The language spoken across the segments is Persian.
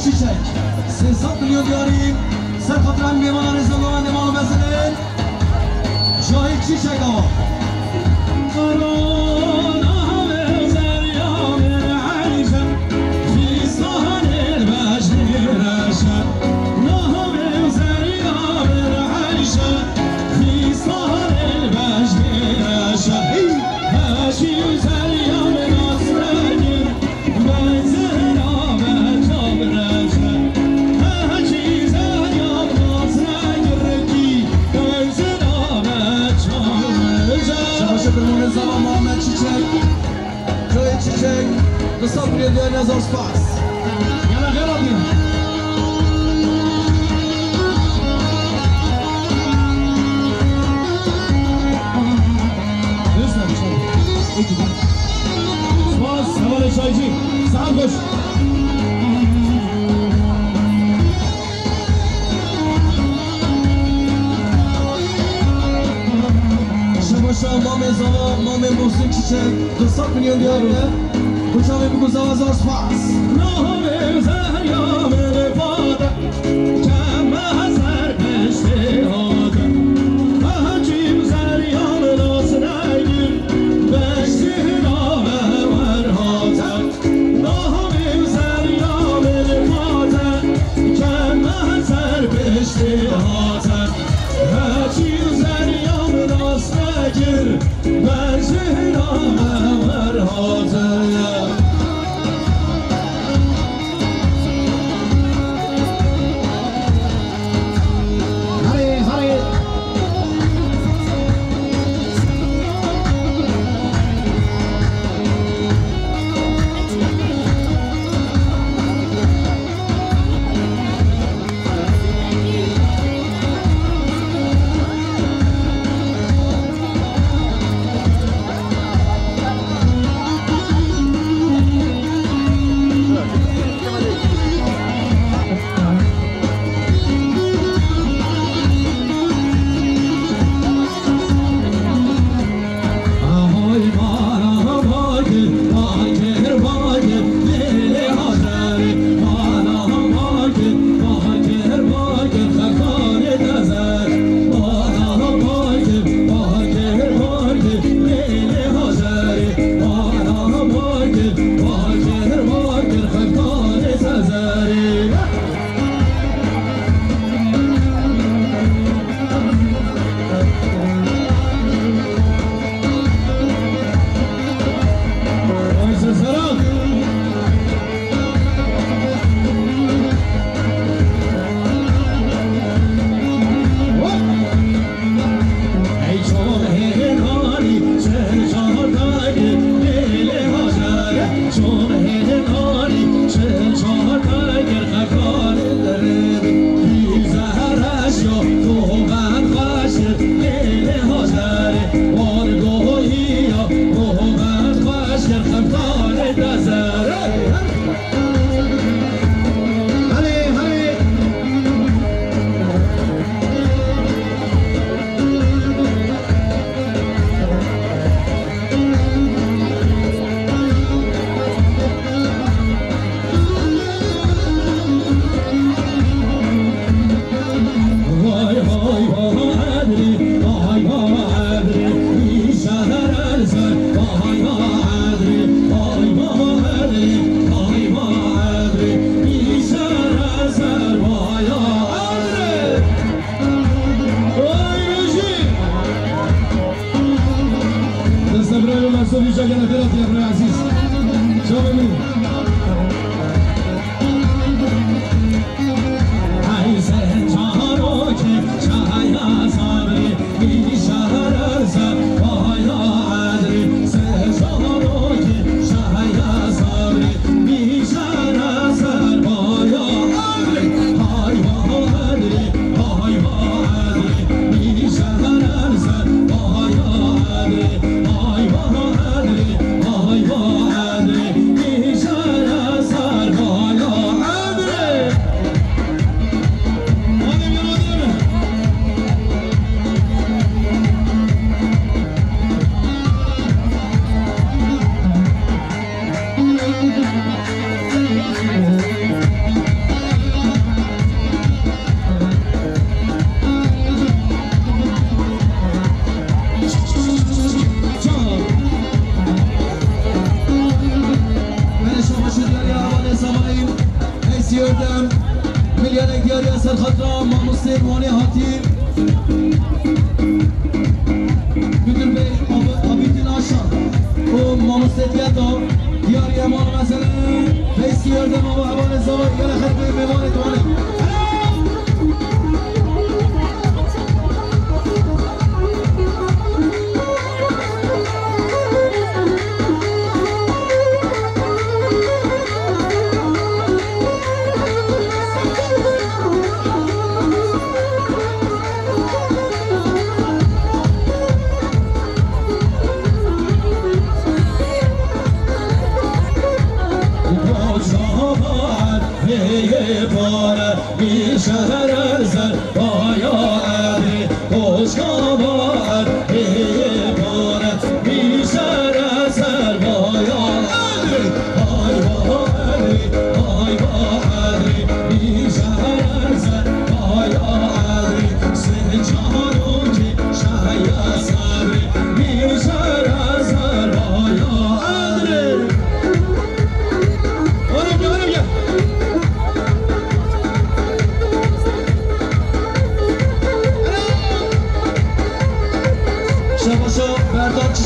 چیچک 300 میلیون داریم سر خاطرم میمان رزاقوند مال مسئله جای چیچک آقا Wysokkie dnia za spas. Ja na Paşa, Mame Zava, Mame Muhsin Çiçek 400 milyon diyorlar. Uçağı bu kuzava zor spas. Nahme zerya mere pade, kemme zer peşte hade. Acim zerya nasne gir, beşte nave ver hade. Nahme zerya mere pade, kemme zer peşte hade. Acim zerya nasne gir, beşte nave ver hade.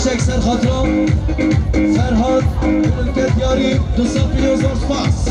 Çiçek Serhatram Ferhat Ülket Yari 200 milyon zor spas.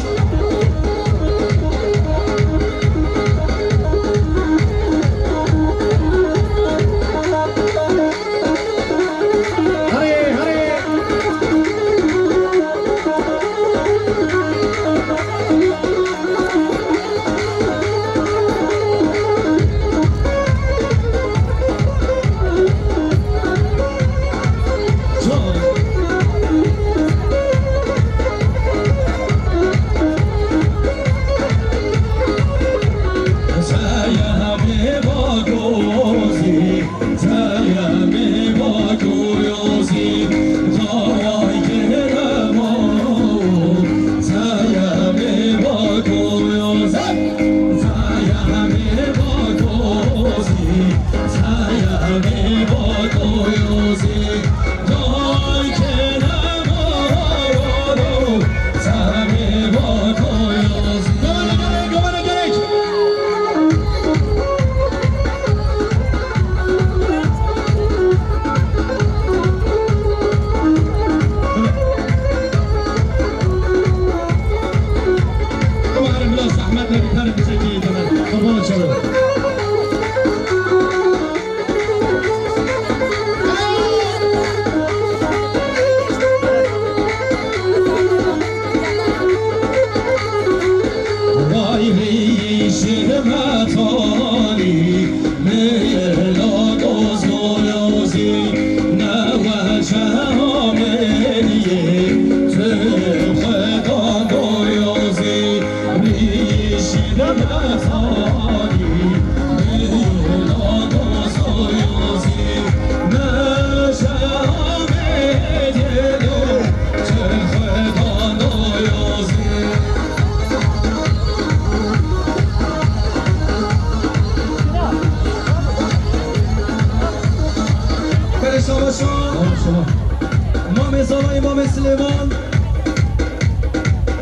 امام زالا امام سلیمان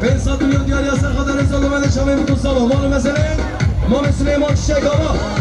500 میلیون دیار یاسر خدا رضا لومن شامل بتون سلام مال مثلا امام سلیمان چیچک آقا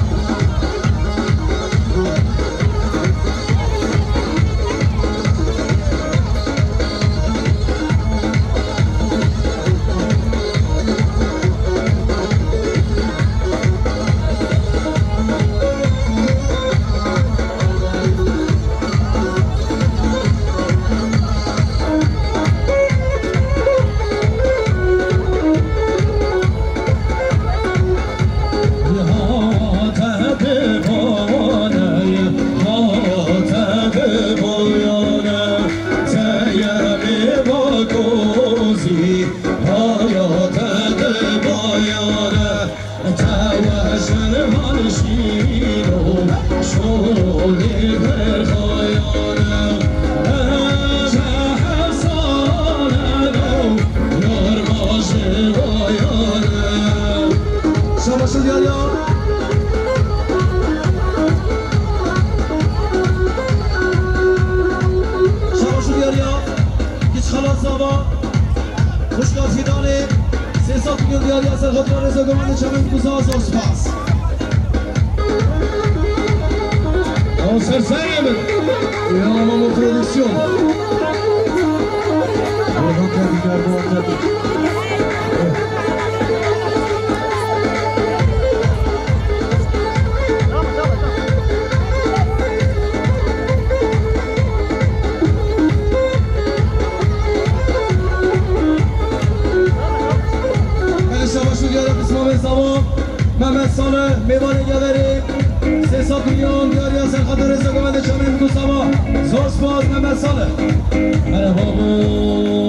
Mehmet Sanı, Meyvane Gaveri 300 milyon diyor ya sen kadar reza gömede çamil bu sabah zor spaz Mehmet Sanı merhaba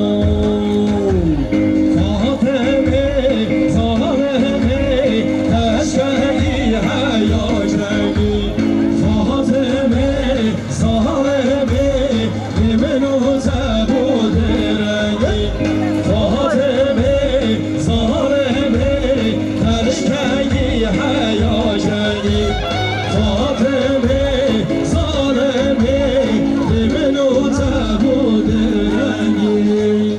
Fatemi Zahemi Teşkeli hayacemi Fatemi Zahemi Limin uze bu direngi Fatemi Zahemi Teşkeli hayacemi Fatemi Zahemi Limin uze bu direngi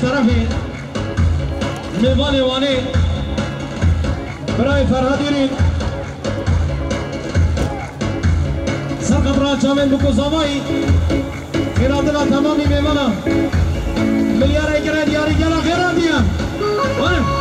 طرفی میوان وانی برای فرهاد یورین سرقب را چامن بکو زامایی خیرات دلا تمامی میوانا ملیار ایگره دیاری گلا خیرات دیم وانم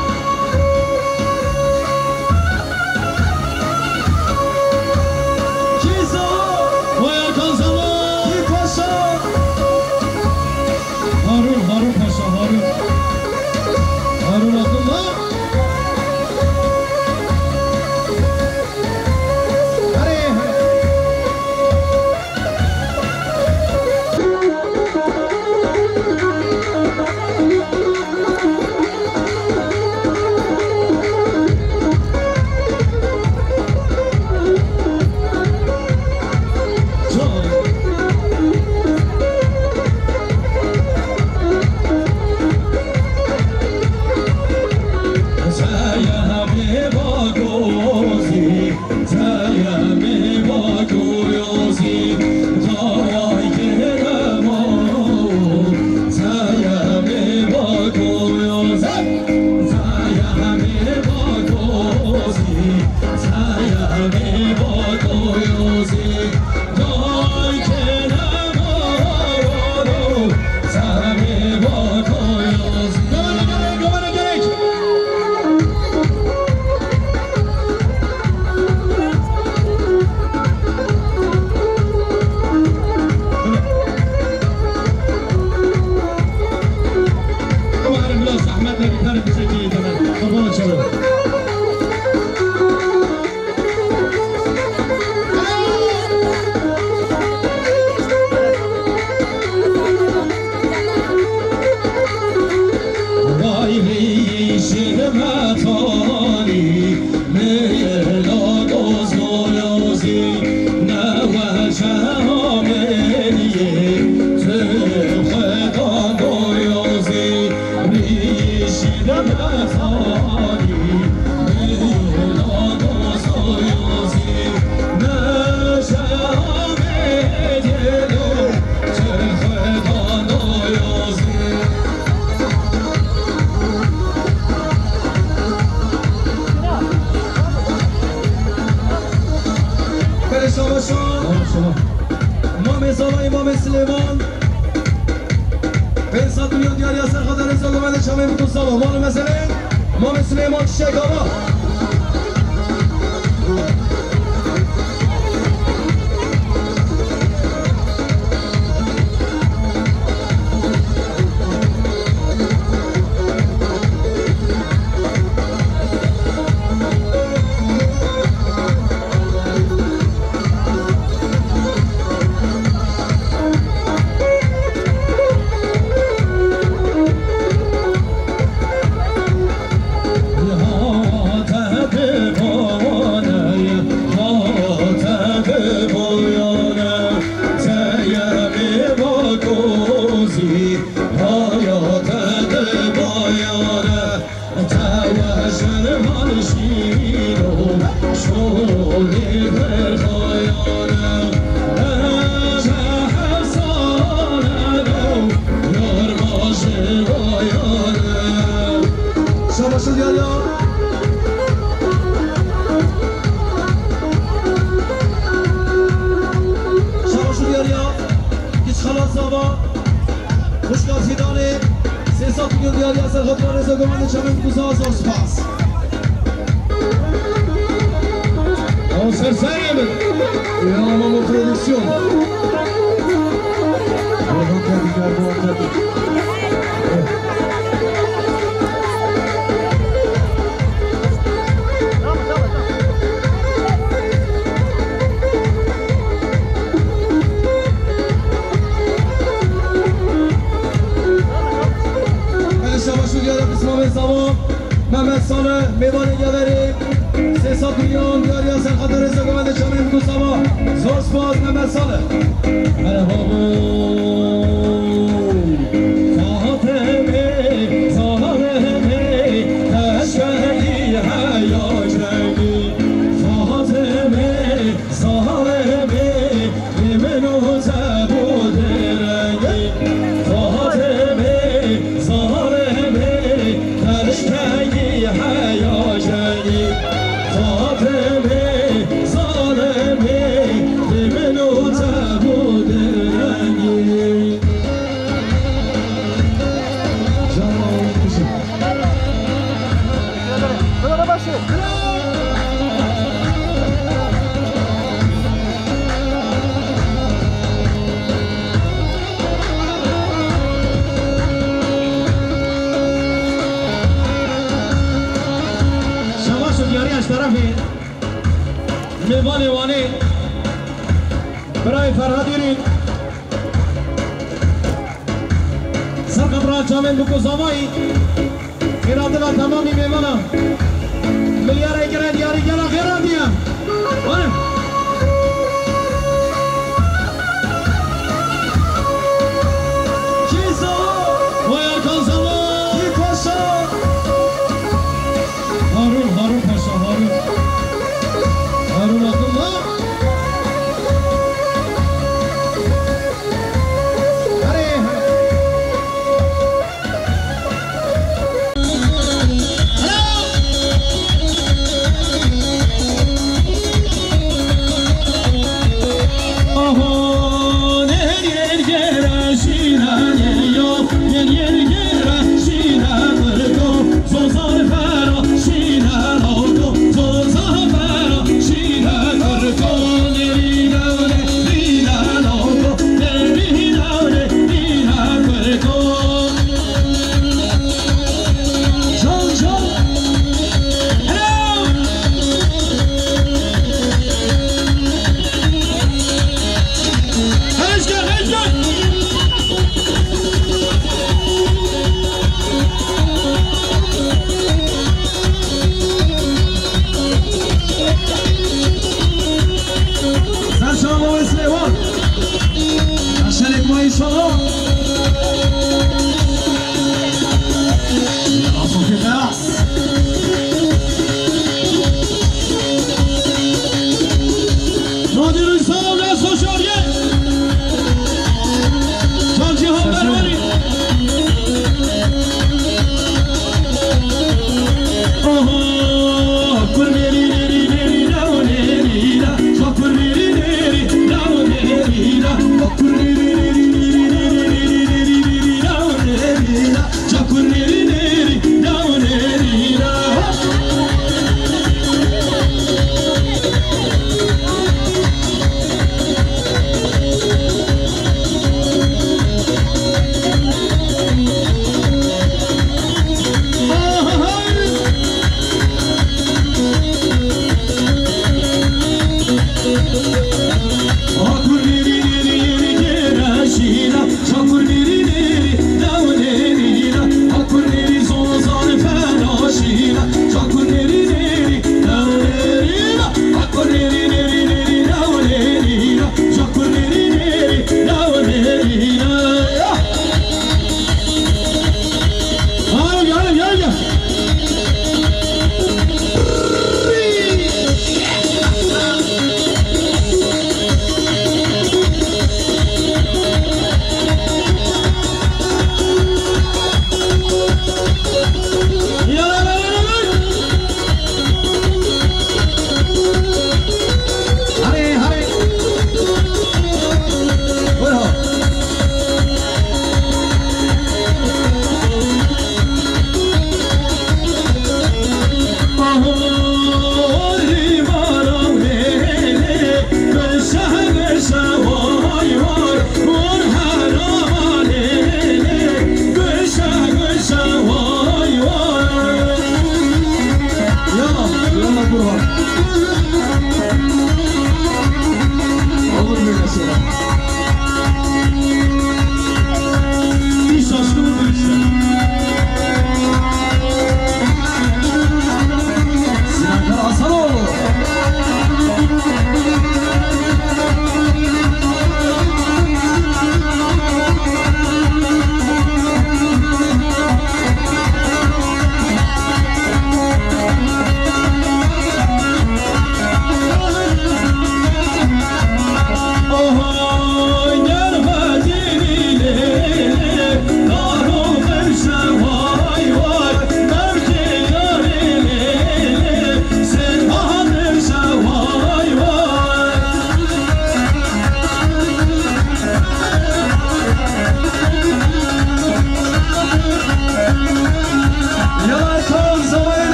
امام زالا امام سلیمان بنسات میلیون دیاری از سرخط رزا گمده شامه بکن سالا مال مثلا امام سلیمان چشک آبا شاباشو دیاریا شاباشو دیاریا هیچ خلاص آبا خوشگاه فیدانه 300 میلیون دیاری از خاطر رضا گمنده چمن کوزه آزار سپاس سرسری من یا ماما پرودکسیون محمد صالح میوان گوری 300 میلیون دیاری از خاطر رضا گمنده چمن کوزه زور سپاس محمد صالح Fahime, Zahare طرفی میوان وانی برای فرهاد یورین سرقبران چامن بکو زمایی خیراندل تمامی میوانا ملیار ایگرد یاری گلا خیران دیم وانم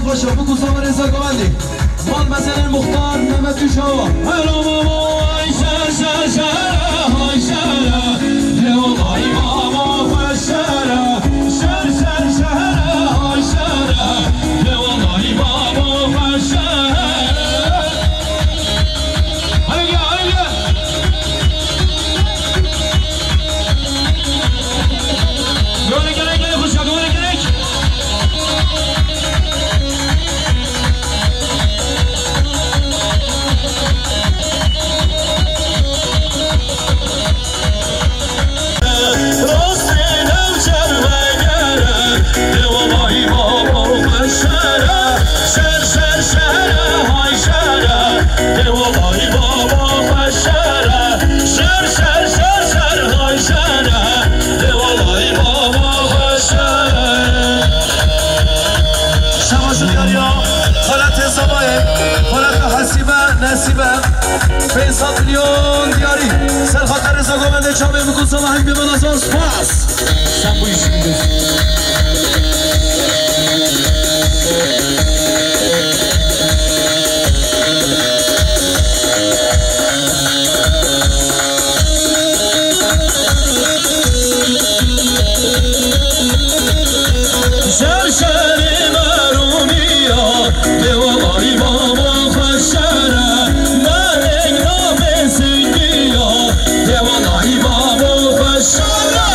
خوشه بکو ساما رضا گوندی مال مثلا مختار محمد جوشاوا هلا بابا شر شر شر های شر والله بابا خوشر شر شر شر های شر والله بابا خوشر فیصد میلیون دیاری سر خاطر رضا گوونده چابه بکن سالا هم به من از آن سپاس سمبویش شر شر مرونیا دیوالای بابا خوشره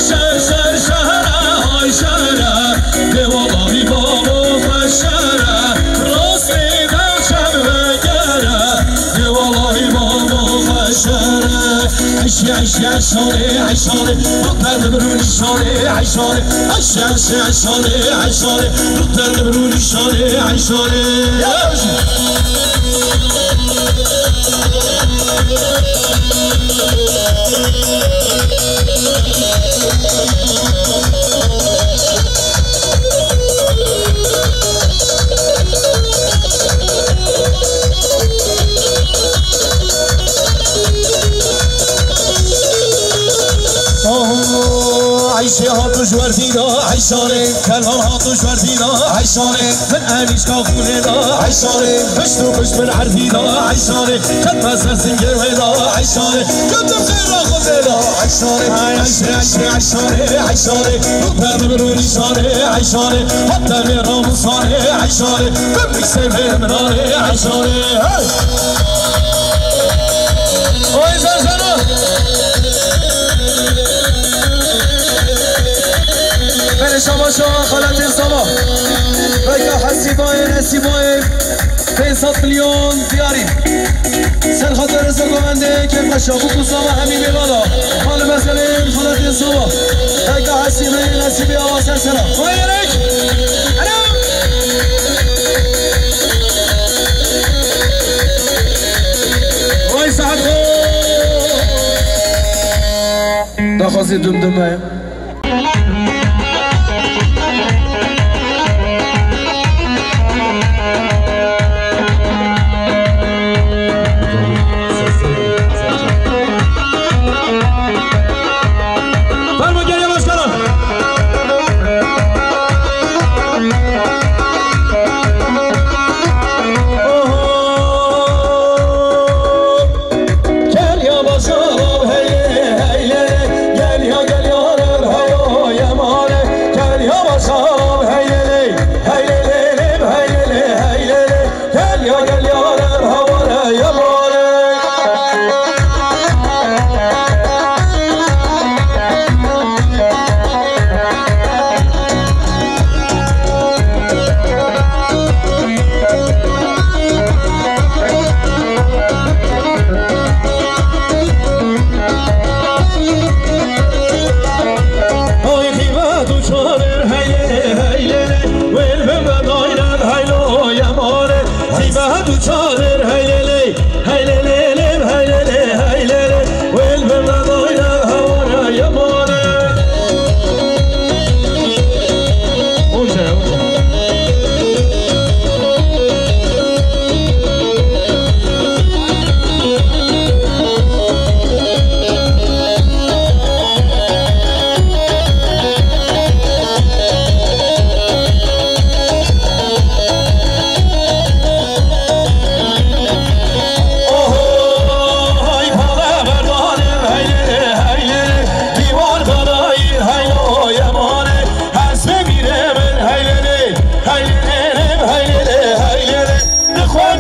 شر شر شهر های شهره دیوالای بابا خوشره راست میدن شب بگره دیوالای بابا خوشره عشی عشی عشانه عشانه دختر برون شانه عشانه عشی عشی عشانه عشانه دختر برون شانه عشانه عيشي هاتوش وردينا عيشاني كلام هاتوش وردينا عيشاني من أنيش كافونينا عيشاني بشتو بش من عرفينا عيشاني كد مزر سنجر وينا عيشاني كد بخير خذينا عيشاني عيشي عيشي عيشاني عيشاني نوبر بروني شاني عيشاني حتى ميرا مصاني عيشاني بمك سيبه مناني عيشاني اوي زرزنا من شما خالت الصبا بيكا حسيباي نسيباي 500 میلیون دیاری سر خاطر رضا گوونده که مشابه کوساما همین بالا حال مثلا خالت الصبا بيكا حسيباي نسيبي آواسر سلام ويرك انا وای سعد دخوازی دمدمه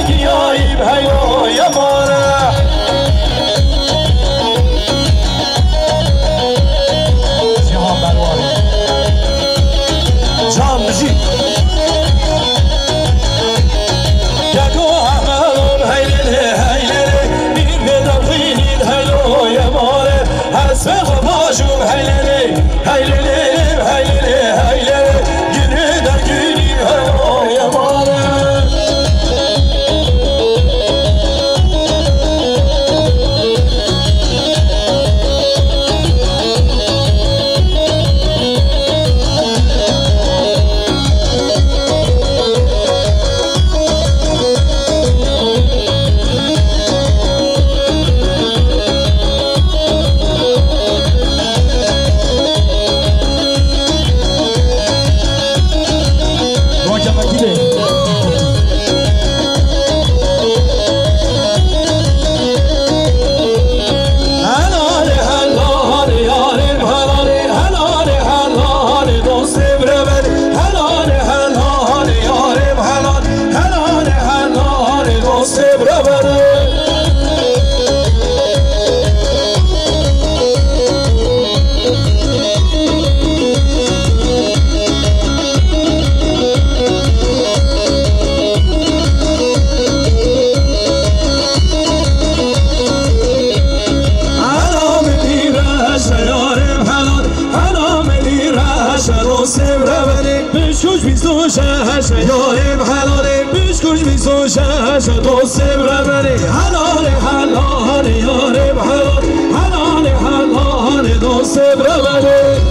گیاییم هیای ماره جهان برواری جان بجی گگو همون هیلره هیلره نیر ندوینید هیای ماره حسب خباشون هیلره هیلره هیلره هیلره گیره در گیریم هیای ماره یارم حلاله بشکوش بیسوشه دوست بربره حلاله حلاله یارم حلال حلاله حلاله دوست بربره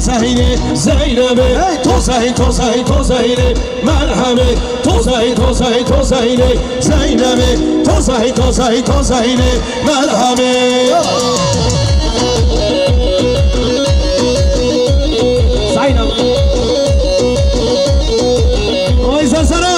زینه زینبه تو زینه مرحمه تو زینه زینبه تو زینه مرحمه زینب آی زنسرا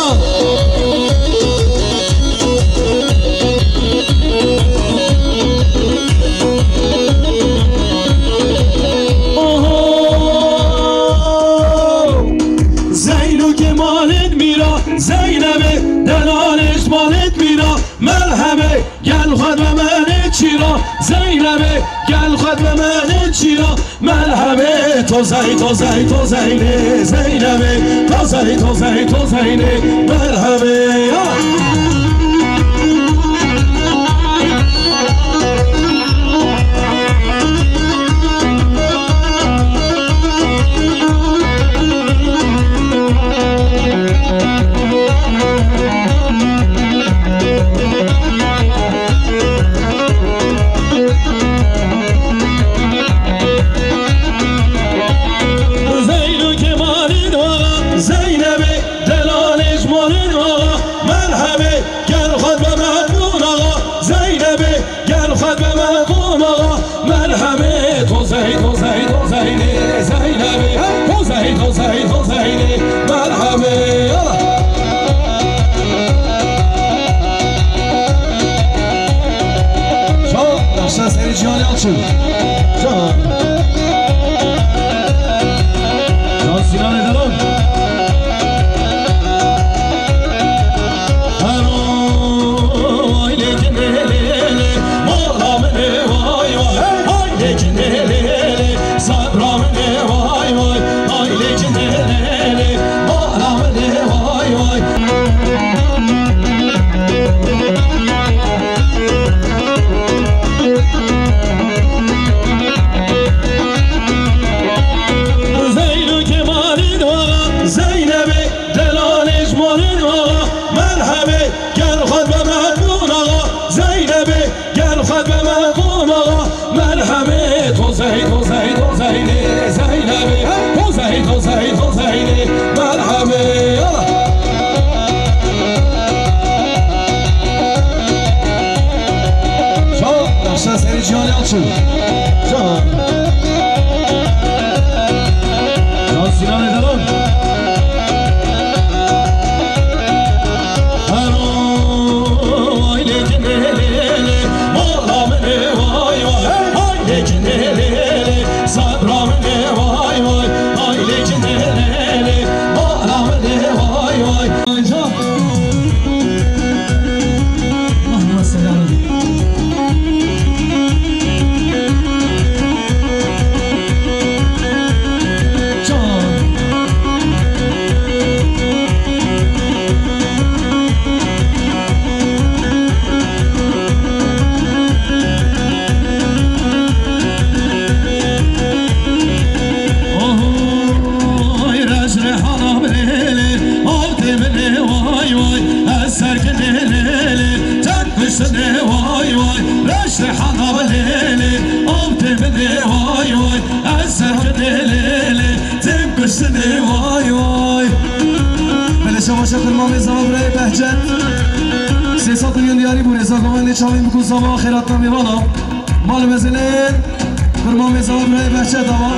زینبه دلالش مالت میرا مرحبه گل خود به من چیرا زینبه گل خود به من چیرا مرحبه تو زینه زینبه تو زینه مرحبه جان یالچو جان جان سینان دلون بهجت 300 میلیون دیاری بود رضا گوانده چاوین بکن زما خیرات نمی بالا مال بزنین فرمان زما برای بهجت آوا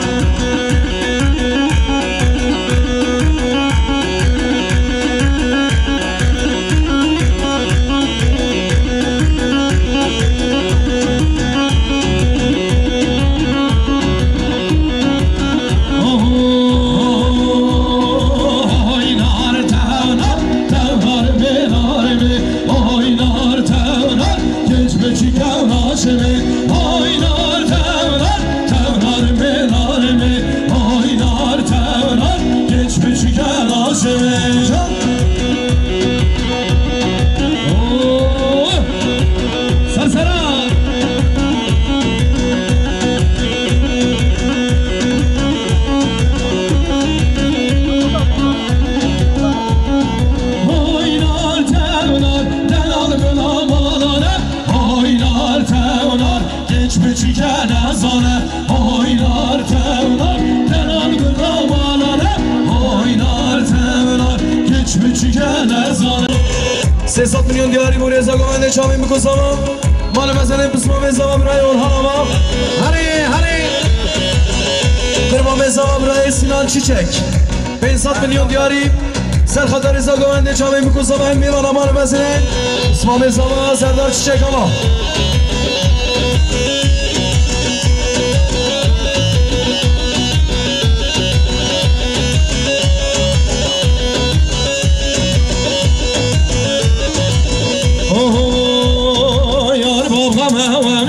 میلیون دیاری بود رضا گوانده چاوین بکن زما مال مثلا بسمام زما برای اورهان ما هری فرمان زما برای سینان چیچک 500 میلیون دیاری سرخطا رضا گوانده چاوین بکن زما هم میوان مال مثلا بسمام زما سردار چیچک آما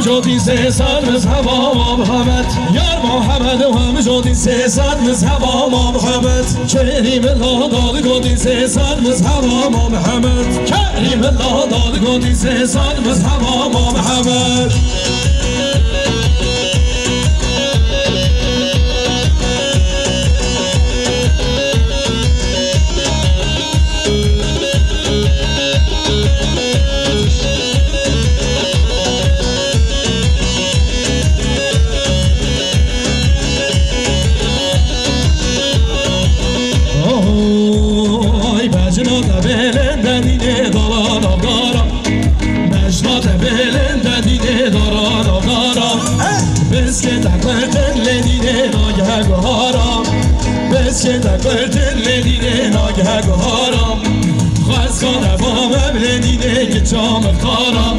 جودی 300 مذهب محمد یار محمد و هم جودی 300 مذهب محمد کریم الله داد گودی 300 مذهب محمد کریم الله داد گودی 300 مذهب محمد که دقیقه لدیده ناگه گهارم خواست کنه با مبلدیده که چام اختارم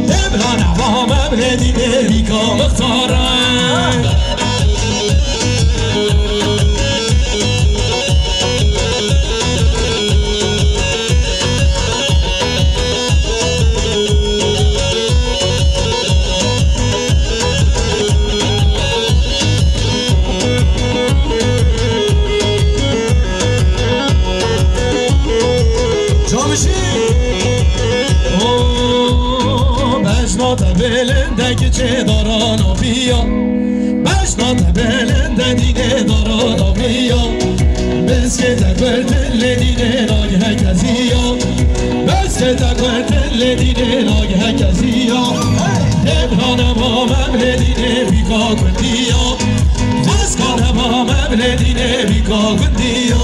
دبرانه با مبلدیده بیکام اختارم بلنده چه داران و بیا بشنات بلنده دیده داران و بیا بس که تکبر تل دیده ناگه کزیا بس که تکبر تل دیده ناگه کزیا ابران با مبل دیده بیکا کندیا بس کانه با مبل دیده بیکا کندیا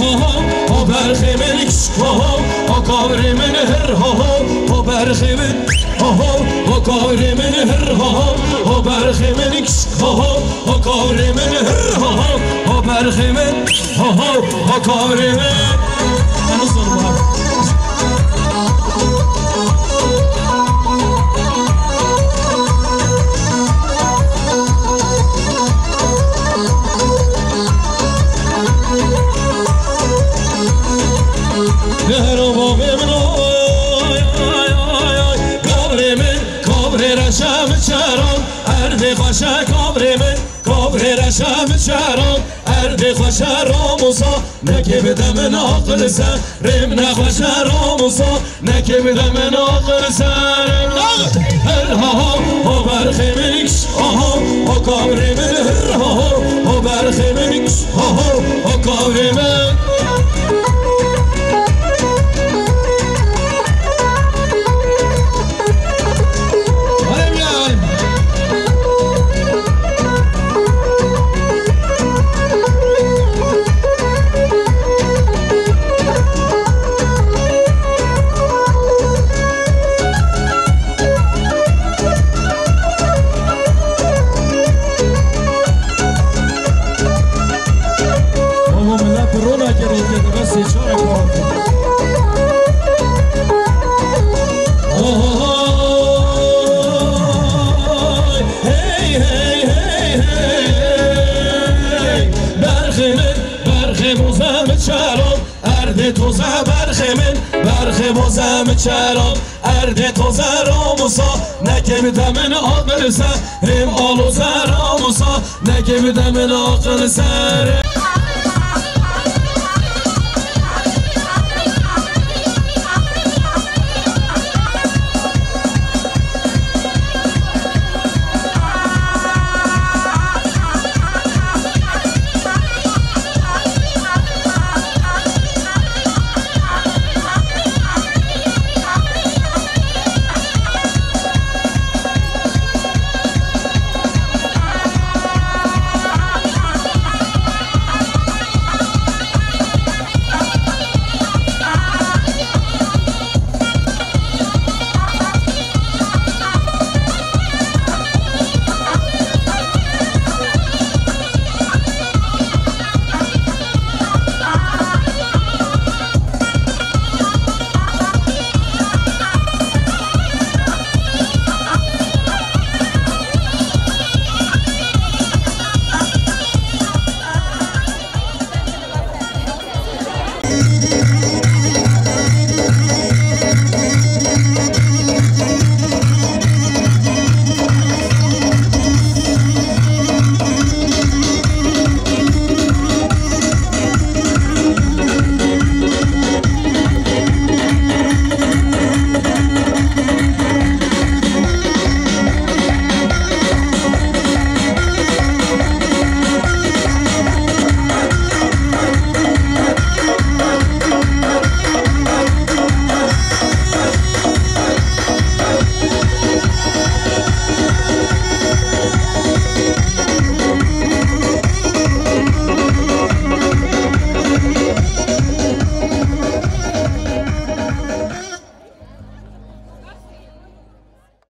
ها برخی من ها کاری من هر ها برخی من ها کاری من هر ها برخی من ها کاری من هر ها برخی من ها کاری من کابر رشم چران ارد خوش راموسا نکه بدم ناقل سر رم نخوش راموسا نکه بدم ناقل سر هر ها برخی منکش ها کابر من هر ها برخی منکش ها کابر من برخ چرام ارد تو زراموسا نکه بدم آقل سر هم آلو زراموسا نکه بدم آقل سر